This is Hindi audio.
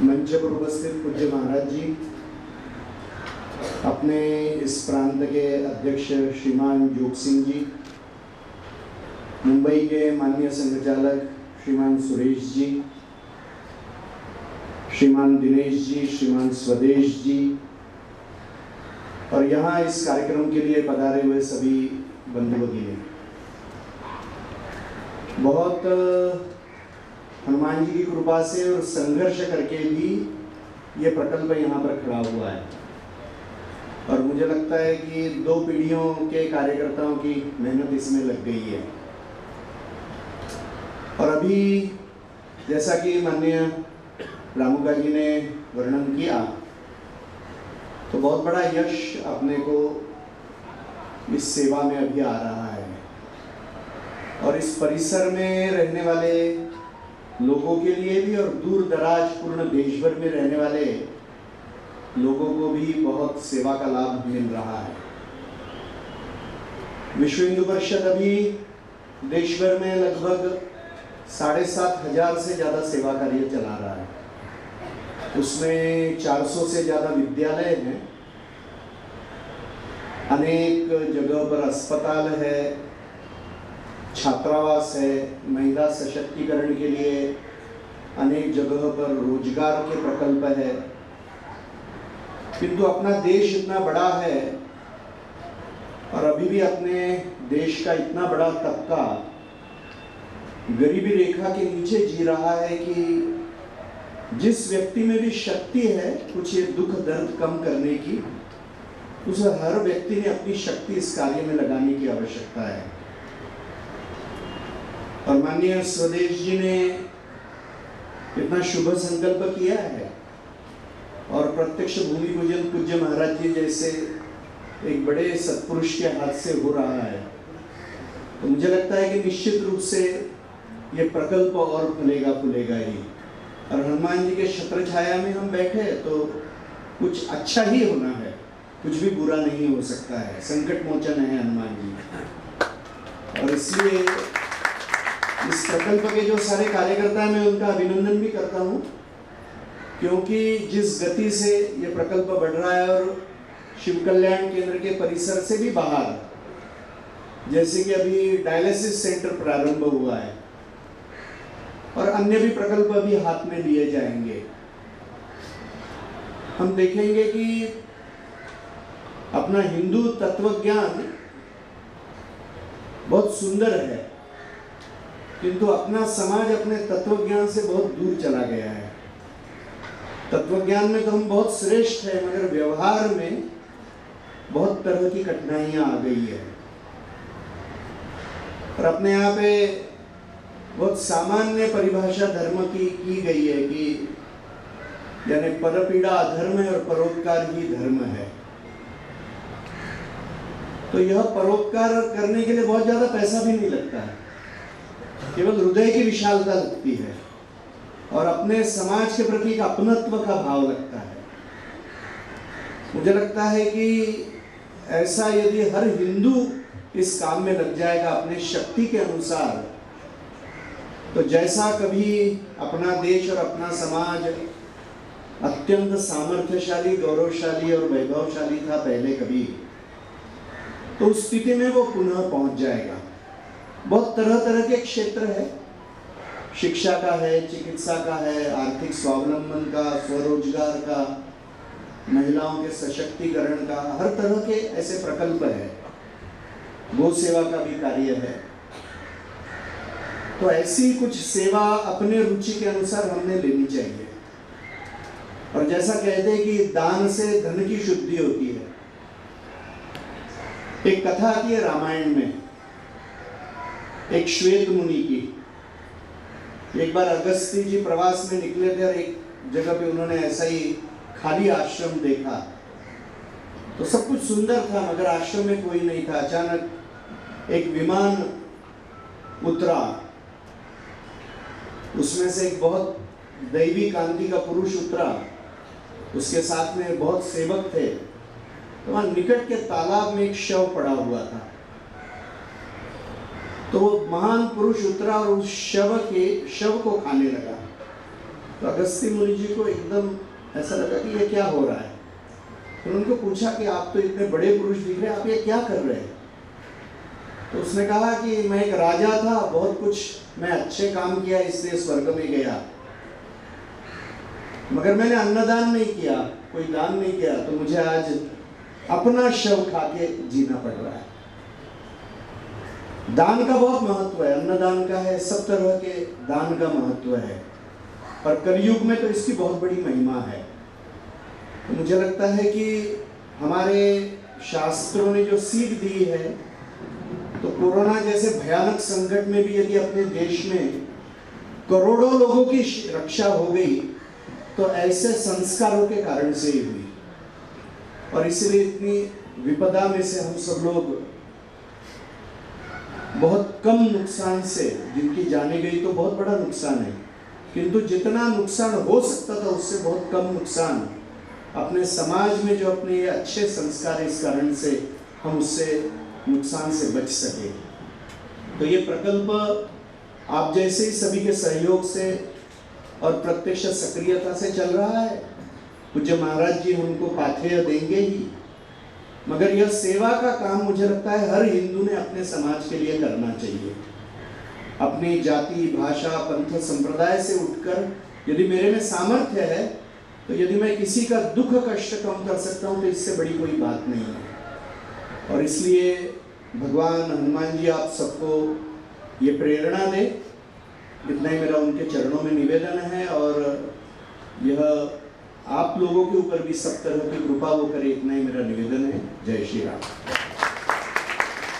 मंच पर उपस्थित पूज्य महाराज जी, अपने इस प्रांत के अध्यक्ष श्रीमान जोग सिंह जी, मुंबई के माननीय संघचालक श्रीमान सुरेश जी, श्रीमान दिनेश जी, श्रीमान स्वदेश जी और यहाँ इस कार्यक्रम के लिए पधारे हुए सभी बंधु भगिनी, बहुत हनुमान जी की कृपा से और संघर्ष करके भी ये प्रकल्प यहाँ पर खड़ा हुआ है। और मुझे लगता है कि 2 पीढ़ियों के कार्यकर्ताओं की मेहनत इसमें लग गई है। और अभी जैसा कि माननीय रामुका जी ने वर्णन किया, तो बहुत बड़ा यश अपने को इस सेवा में अभी आ रहा है। और इस परिसर में रहने वाले लोगों के लिए भी और दूर दराज पूर्ण देश भर में रहने वाले लोगों को भी बहुत सेवा का लाभ मिल रहा है। विश्व हिंदू परिषद अभी देश भर में लगभग 7,500 से ज़्यादा सेवा कार्य चला रहा है। उसमें 400 से ज़्यादा विद्यालय हैं, अनेक जगहों पर अस्पताल है, छात्रावास है, महिला सशक्तिकरण के लिए अनेक जगहों पर रोजगार के प्रकल्प है। किंतु अपना देश इतना बड़ा है और अभी भी अपने देश का इतना बड़ा तबका गरीबी रेखा के नीचे जी रहा है कि जिस व्यक्ति में भी शक्ति है कुछ ये दुख दर्द कम करने की, उस हर व्यक्ति ने अपनी शक्ति इस कार्य में लगाने की आवश्यकता है। और माननीय स्वदेश जी ने इतना शुभ संकल्प किया है और प्रत्यक्ष भूमि पूजन पूज्य महाराज जी जैसे एक बड़े सत्पुरुष के हाथ से हो रहा है, तो मुझे लगता है कि निश्चित रूप से ये प्रकल्प और फूलेगा ही। और हनुमान जी के छत्र छाया में हम बैठे तो कुछ अच्छा ही होना है, कुछ भी बुरा नहीं हो सकता है। संकट मोचन है हनुमान जी। और इसलिए इस प्रकल्प के जो सारे कार्यकर्ता हैं, मैं उनका अभिनंदन भी करता हूँ, क्योंकि जिस गति से ये प्रकल्प बढ़ रहा है और शिव कल्याण केंद्र के परिसर से भी बाहर, जैसे कि अभी डायलिसिस सेंटर प्रारंभ हुआ है और अन्य भी प्रकल्प अभी हाथ में लिए जाएंगे। हम देखेंगे कि अपना हिंदू तत्वज्ञान बहुत सुंदर है, किंतु अपना समाज अपने तत्वज्ञान से बहुत दूर चला गया है। तत्वज्ञान में तो हम बहुत श्रेष्ठ हैं, मगर व्यवहार में बहुत तरह की कठिनाइयां आ गई है। और अपने यहाँ पे बहुत सामान्य परिभाषा धर्म की गई है कि यानी परपीड़ा अधर्म है और परोपकार ही धर्म है। तो यह परोपकार करने के लिए बहुत ज्यादा पैसा भी नहीं लगता है, केवल हृदय की विशालता लगती है और अपने समाज के प्रति एक अपनत्व का भाव लगता है। मुझे लगता है कि ऐसा यदि हर हिंदू इस काम में लग जाएगा अपने शक्ति के अनुसार, तो जैसा कभी अपना देश और अपना समाज अत्यंत सामर्थ्यशाली, गौरवशाली और वैभवशाली था पहले कभी, तो उस स्थिति में वो पुनः पहुंच जाएगा। बहुत तरह तरह के क्षेत्र है, शिक्षा का है, चिकित्सा का है, आर्थिक स्वावलंबन का, स्वरोजगार का, महिलाओं के सशक्तिकरण का, हर तरह के ऐसे प्रकल्प है। गौ सेवा का भी कार्य है। तो ऐसी कुछ सेवा अपने रुचि के अनुसार हमने लेनी चाहिए। और जैसा कहते हैं कि दान से धन की शुद्धि होती है। एक कथा आती है रामायण में, एक श्वेत मुनि की। एक बार अगस्त्य जी प्रवास में निकले थे और एक जगह पे उन्होंने ऐसा ही खाली आश्रम देखा। तो सब कुछ सुंदर था मगर आश्रम में कोई नहीं था। अचानक एक विमान उतरा, उसमें से एक बहुत दैवी कांति का पुरुष उतरा, उसके साथ में बहुत सेवक थे। तो वहां निकट के तालाब में एक शव पड़ा हुआ था। तो वो महान पुरुष उतरा और उस शव को खाने लगा। तो अगस्त्य मुनि जी को एकदम ऐसा लगा कि ये क्या हो रहा है। फिर उनको पूछा कि आप तो इतने बड़े पुरुष दिख रहे हैं, आप ये क्या कर रहे हैं। तो उसने कहा कि मैं एक राजा था, बहुत कुछ मैं अच्छे काम किया इसलिए स्वर्ग में गया, मगर मैंने अन्नदान नहीं किया, कोई दान नहीं किया, तो मुझे आज अपना शव खा के जीना पड़ रहा है। दान का बहुत महत्व है, अन्नदान का है, सब तरह के दान का महत्व है, पर कलयुग में तो इसकी बहुत बड़ी महिमा है। तो मुझे लगता है कि हमारे शास्त्रों ने जो सीख दी है, तो कोरोना जैसे भयानक संकट में भी यदि अपने देश में करोड़ों लोगों की रक्षा हो गई तो ऐसे संस्कारों के कारण से ही हुई। और इसलिए इतनी विपदा में से हम सब लोग बहुत कम नुकसान से, जिनकी जाने गई तो बहुत बड़ा नुकसान है, किंतु जितना नुकसान हो सकता था उससे बहुत कम नुकसान अपने समाज में जो अपने अच्छे संस्कार, इस कारण से हम उससे नुकसान से बच सके। तो ये प्रकल्प आप जैसे ही सभी के सहयोग से और प्रत्यक्ष सक्रियता से चल रहा है। पूज्य महाराज जी उनको पाथेय देंगे ही, मगर यह सेवा का काम मुझे लगता है हर हिंदू ने अपने समाज के लिए करना चाहिए। अपनी जाति, भाषा, पंथ, संप्रदाय से उठकर यदि मेरे में सामर्थ्य है तो यदि मैं किसी का दुख कष्ट कम कर सकता हूँ तो इससे बड़ी कोई बात नहीं है। और इसलिए भगवान हनुमान जी आप सबको ये प्रेरणा दे, इतना ही मेरा उनके चरणों में निवेदन है। और यह आप लोगों के ऊपर भी सब तरह की कृपा वो करे, इतना ही मेरा निवेदन है। जय श्री राम।